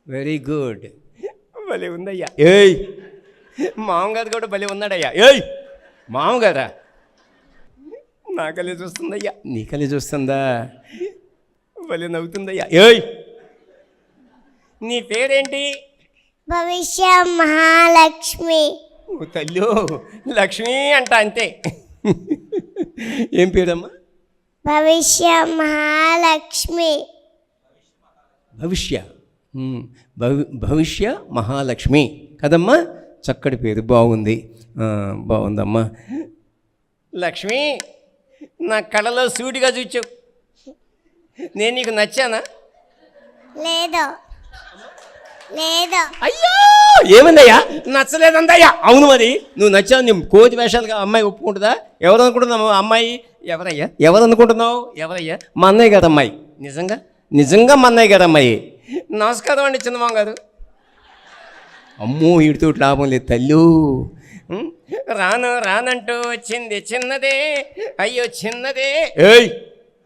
Very good. భలే ఉందయ్యా. ఏయ్ మామగారు కూడా భలే ఉన్నాడయ్యా. ఏయ్ మామగారా, నా కలే చూస్తుందయ్యా. నీ కలే చూస్తుందా? భలే నవ్వుతుందయ్యా. ఏయ్ నీ పేరేంటి? భవిష్య మహాలక్ష్మి. ఓ తల్లు, లక్ష్మి అంట అంతే. ఏం పేరమ్మా? భవిష్య మహాలక్ష్మి. భవిష్య భవిష్య మహాలక్ష్మి కదమ్మా. చక్కటి పేరు, బాగుంది. బాగుందమ్మా. లక్ష్మి, నా కళలో సూటిగా చూచావు. నేను నీకు నచ్చానా? లేదు లేదు. అయ్యో ఏమందయ్యా? నచ్చలేదందయ్యా. అవును మరి, నువ్వు నచ్చావు. నీ కోతి వేషాలుగా అమ్మాయి ఒప్పుకుంటుందా? ఎవరు అనుకుంటున్నావు అమ్మాయి? ఎవరయ్యా? ఎవరు అనుకుంటున్నావు? ఎవరయ్యా? మా అన్నయ్య గారు అమ్మాయి. నిజంగా నిజంగా మా అన్నయ్య గారు అమ్మాయి. నమస్కారం అండి చిన్నమామ గారు. అమ్మో వీడితో లాభం లేదు తల్లు. రాను రానంటూ వచ్చింది చిన్నదే, అయ్యో చిన్నదే. ఏయ్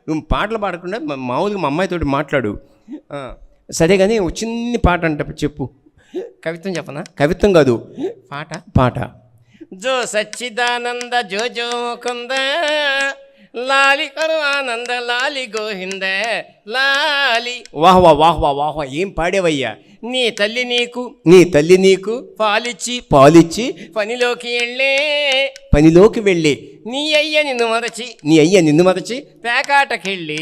నువ్వు పాటలు పాడకుండా మామూలుగా మా అమ్మాయితోటి మాట్లాడు. సరే కానీ ఒక చిన్ని పాట అంటే చెప్పు. కవిత్వం చెప్పనా? కవిత్వం కాదు, పాట. పాట. జో సచ్చిదానంద జో జో కుంద లాలి కరు ఆనంద లాలి గోహింద లాలి. వాహ్వా వాహ్వా వాహ్వా, ఏం పాడేవయ్యా. నీ తల్లి నీకు పాలిచ్చి పనిలోకి వెళ్ళే నీ అయ్య నిన్ను మరచి పేకాటకెళ్ళి